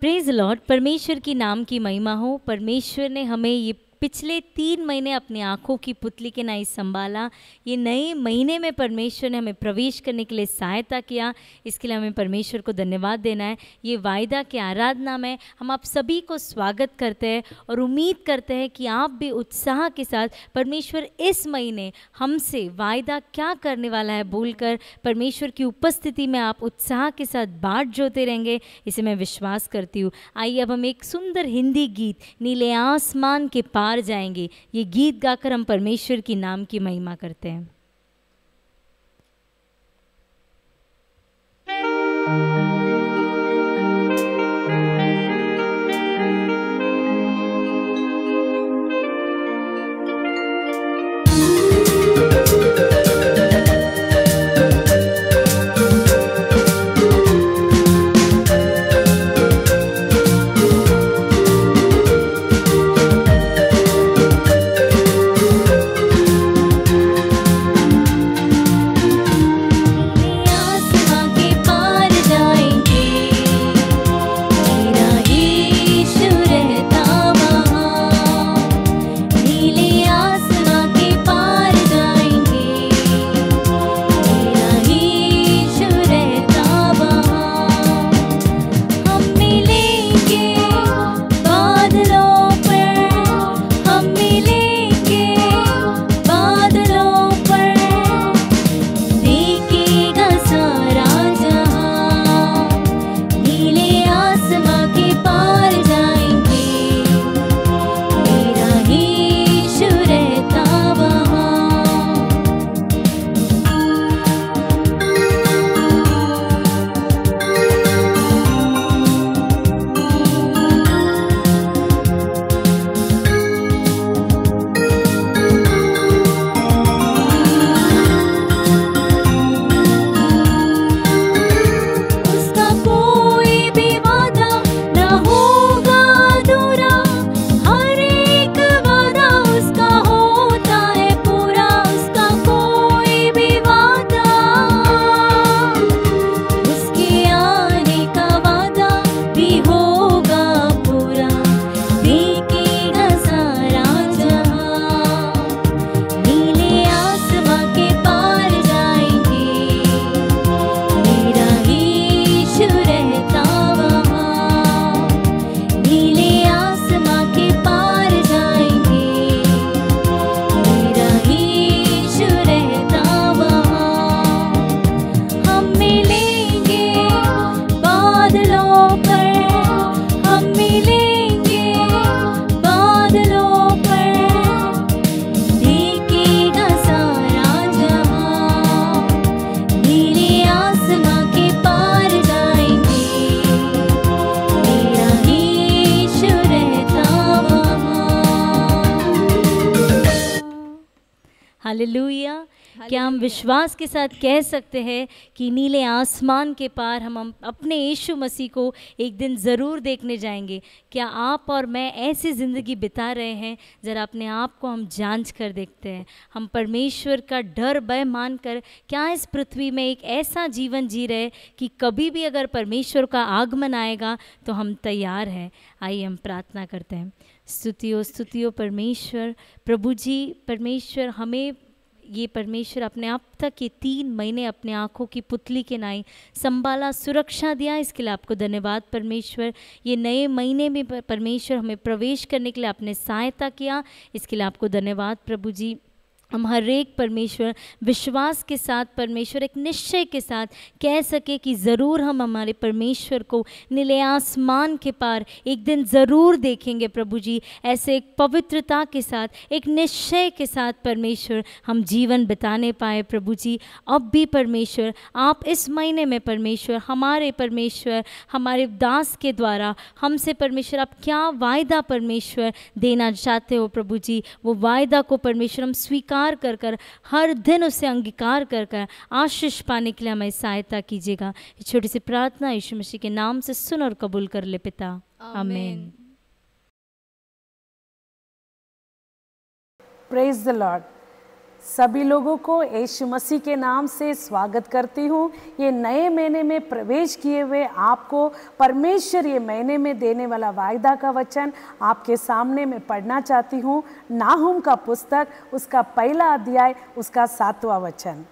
Praise Lord. परमेश्वर की नाम की महिमा हो। परमेश्वर ने हमें ये पिछले 3 महीने अपनी आँखों की पुतली के नाई संभाला। ये नए महीने में परमेश्वर ने हमें प्रवेश करने के लिए सहायता किया। इसके लिए हमें परमेश्वर को धन्यवाद देना है। ये वायदा की आराधना में हम आप सभी को स्वागत करते हैं और उम्मीद करते हैं कि आप भी उत्साह के साथ परमेश्वर इस महीने हमसे वायदा क्या करने वाला है बोलकर परमेश्वर की उपस्थिति में आप उत्साह के साथ बाट जोते रहेंगे, इसे मैं विश्वास करती हूँ। आइए अब हम एक सुंदर हिंदी गीत नीले आसमान के पार जाएंगे, ये गीत गाकर हम परमेश्वर की नाम की महिमा करते हैं। हालेलुया। क्या हम विश्वास के साथ कह सकते हैं कि नीले आसमान के पार हम अपने यीशु मसीह को एक दिन ज़रूर देखने जाएंगे? क्या आप और मैं ऐसी ज़िंदगी बिता रहे हैं? ज़रा अपने आप को हम जांच कर देखते हैं। हम परमेश्वर का डर भय मानकर क्या इस पृथ्वी में एक ऐसा जीवन जी रहे कि कभी भी अगर परमेश्वर का आगमन आएगा तो हम तैयार हैं? आइए हम प्रार्थना करते हैं। स्तुतियो परमेश्वर, प्रभु जी परमेश्वर, हमें ये परमेश्वर अपने आप तक ये 3 महीने अपने आँखों की पुतली के नाई संभाला, सुरक्षा दिया, इसके लिए आपको धन्यवाद परमेश्वर। ये नए महीने में परमेश्वर हमें प्रवेश करने के लिए आपने सहायता किया, इसके लिए आपको धन्यवाद प्रभु जी। हम हर एक परमेश्वर विश्वास के साथ परमेश्वर एक निश्चय के साथ कह सके कि ज़रूर हम हमारे परमेश्वर को नीले आसमान के पार एक दिन ज़रूर देखेंगे प्रभु जी। ऐसे एक पवित्रता के साथ एक निश्चय के साथ परमेश्वर हम जीवन बिताने पाए प्रभु जी। अब भी परमेश्वर आप इस महीने में परमेश्वर हमारे दास के द्वारा हमसे परमेश्वर आप क्या वायदा परमेश्वर देना चाहते हो प्रभु जी, वो वायदा को परमेश्वर हम स्वीकार कर हर दिन उसे अंगीकार कर आशीष पाने के लिए हमें सहायता कीजिएगा। छोटी सी प्रार्थना यीशु मसीह के नाम से सुन और कबूल कर ले पिता, आमीन। Praise the Lord. सभी लोगों को यीशु मसीह के नाम से स्वागत करती हूँ। ये नए महीने में प्रवेश किए हुए आपको परमेश्वर ये महीने में देने वाला वायदा का वचन आपके सामने मैं पढ़ना चाहती हूँ। नाहुम का पुस्तक, उसका पहला अध्याय, उसका 7वां वचन।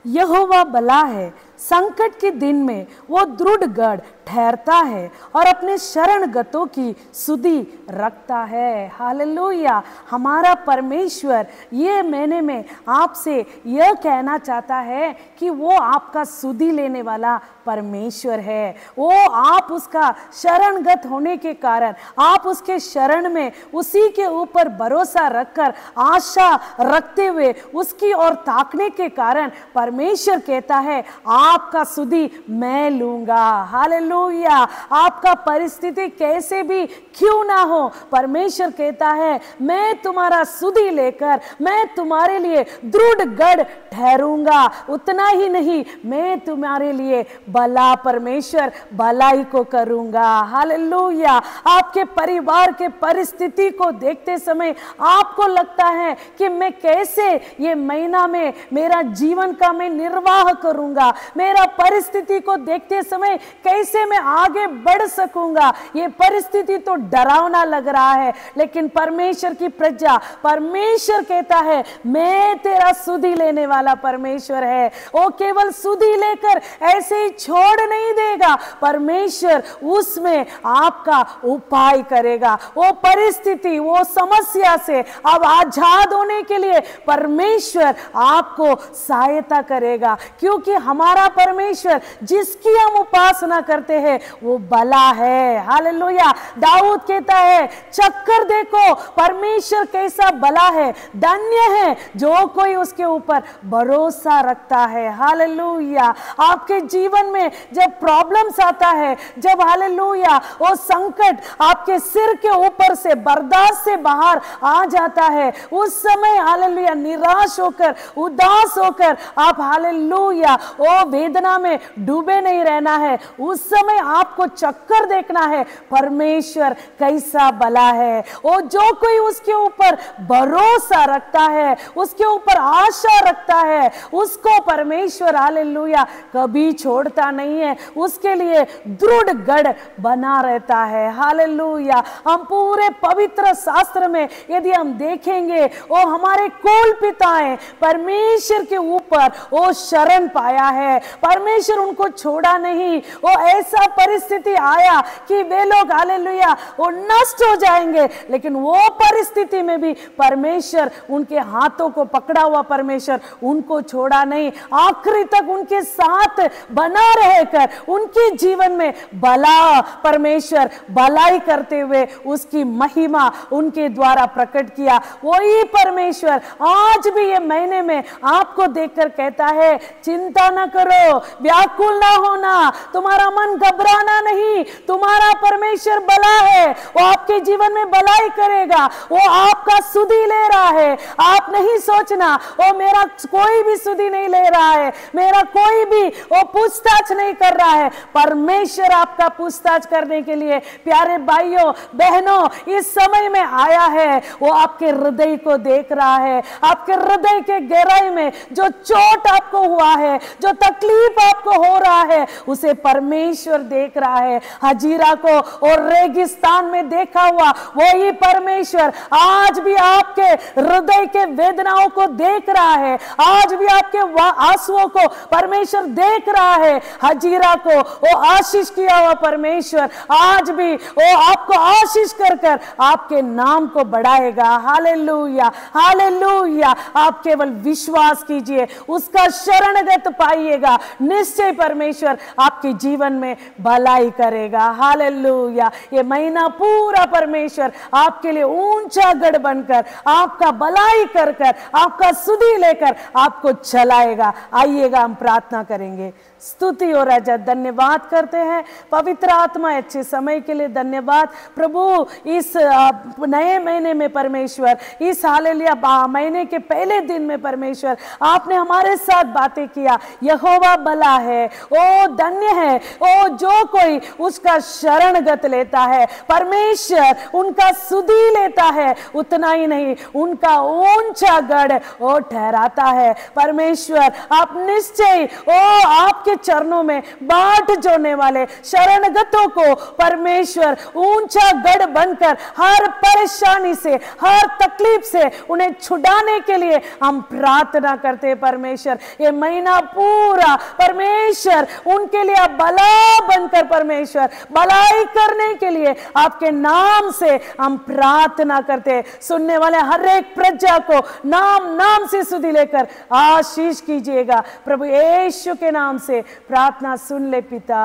यहोवा भला है, संकट के दिन में वो दृढ़ गढ़ ठहरता है और अपने शरणगतों की सुधि रखता है। हालेलुया। हमारा परमेश्वर ये महीने में आपसे यह कहना चाहता है कि वो आपका सुधि लेने वाला परमेश्वर है। वो आप उसका शरणगत होने के कारण, आप उसके शरण में उसी के ऊपर भरोसा रखकर आशा रखते हुए उसकी ओर ताकने के कारण परमेश्वर कहता है आपका सुधि मैं लूंगा। हालेलुया। आपका परिस्थिति कैसे भी क्यों ना हो, परमेश्वर कहता है मैं तुम्हारा सुधि लेकर मैं तुम्हारे लिए दृढ़ गढ़ ठहरूंगा। उतना ही नहीं, मैं तुम्हारे लिए भला, परमेश्वर भलाई को करूंगा। हालेलुया। आपके परिवार के परिस्थिति को देखते समय आपको लगता है कि मैं कैसे ये महीना में मेरा जीवन का मैं निर्वाह करूंगा, मेरा परिस्थिति को देखते समय कैसे मैं आगे बढ़ सकूंगा। ये परिस्थिति तो डरावना लग रहा है, लेकिन परमेश्वर की प्रजा, परमेश्वर कहता है मैं तेरा सुधि लेने वाला परमेश्वर है। वो केवल सुधि लेकर ऐसे ही छोड़ नहीं देगा, परमेश्वर उसमें आपका उपाय करेगा। वो परिस्थिति, वो समस्या से अब आजाद होने के लिए परमेश्वर आपको सहायता करेगा, क्योंकि हमारा परमेश्वर जिसकी हम उपासना करते हैं वो भला है। हालेलुया। दाऊद कहता है चक्कर देखो परमेश्वर कैसा भला है, धन्य है जो कोई उसके ऊपर भरोसा रखता है। हालेलुया। आपके जीवन में जब प्रॉब्लम्स आता है, जब हालेलुया वो संकट आपके सिर के ऊपर से बर्दाश्त से बाहर आ जाता है, उस समय हालेलुया निराश होकर, उदास होकर आप हालेलुया वो वेदना में डूबे नहीं रहना है। उस समय आपको चक्कर देखना है परमेश्वर कैसा भला है। वो जो कोई उसके ऊपर भरोसा रखता है, उसके ऊपर आशा रखता है, उसको परमेश्वर हालेलुया कभी छोड़ता नहीं है, उसके लिए दृढ़ गढ़ बना रहता है। हालेलुया। हम पूरे पवित्र शास्त्र में यदि हम देखेंगे, वो हमारे कुल पिताएं परमेश्वर के ऊपर वो शरण पाया है, परमेश्वर उनको छोड़ा नहीं। वो ऐसा परिस्थिति आया कि वे लोग हालेलुया वो नष्ट हो जाएंगे, लेकिन वो परिस्थिति में भी परमेश्वर उनके हाथों को पकड़ा हुआ परमेश्वर उनको छोड़ा नहीं, आखिरी तक उनके साथ बना रहकर उनके जीवन में भला परमेश्वर भलाई करते हुए उसकी महिमा उनके द्वारा प्रकट किया। वही परमेश्वर आज भी ये महीने में आपको देखकर कहता है चिंता ना करो, व्याकुल ना होना, तुम्हारा मन घबराना नहीं, तुम्हारा परमेश्वर भला है, वो आपके जीवन में भलाई करेगा, वो आपका सुधि ले रहा है। आप नहीं सोचना वो मेरा कोई भी सुधि नहीं ले रहा है, मेरा कोई भी वो पूछताछ नहीं कर रहा है। परमेश्वर आपका पूछताछ करने के लिए प्यारे भाइयों बहनों इस समय में आया है। वो आपके हृदय को देख रहा है, आपके हृदय के गहराई में जो चोट आपको हुआ है, जो तकलीफ आपको हो रहा है, उसे परमेश्वर देख रहा है। हजीरा को और रेगिस्तान में देखा हुआ वही परमेश्वर आज भी आपके हृदय के वेदनाओं को देख रहा है, आज भी आपके आंसुओं को परमेश्वर देख रहा है। हजीरा को वो आशीष किया हुआ परमेश्वर आज भी वो आपको आशीष कर कर आपके नाम को बढ़ाएगा। हालेलुया। हालेलुया। आप केवल विश्वास कीजिए, उसका शरणगत पाइएगा, निश्चय परमेश्वर आपके जीवन में भलाई करेगा। हालेलुया। ये महीना पूरा परमेश्वर आपके लिए ऊंचा गढ़ बनकर आपका भलाई कर कर आपका सुधि लेकर आपको चलाएगा। आइएगा हम प्रार्थना करेंगे। स्तुति और राजा धन्यवाद करते हैं पवित्र आत्मा, अच्छे समय के लिए धन्यवाद प्रभु। इस नए महीने में परमेश्वर, इस हालेलुया महीने के पहले दिन में परमेश्वर आपने हमारे साथ बातें किया। यहोवा भला है, ओ धन्य है, ओ जो कोई उसका शरणगत लेता है, परमेश्वर उनका सुधि लेता है। उतना ही नहीं, उनका ऊंचा गढ़ वो ठहराता है। परमेश्वर आप निश्चय आपके चरणों में बाट जोड़ने वाले शरणगतों को परमेश्वर ऊंचा गढ़ बनकर हर परेशानी से, हर तकलीफ से उन्हें छुड़ाने के लिए हम प्रार्थना करते हैं। परमेश्वर ये महीना पूरा परमेश्वर उनके लिए आप भला बनकर परमेश्वर भलाई करने के लिए आपके नाम से हम प्रार्थना करते हैं। सुनने वाले हर एक प्रजा को नाम नाम से सुधि लेकर आशीष कीजिएगा। प्रभु यीशु के नाम से प्रार्थना सुन ले पिता।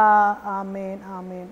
आमीन आमीन।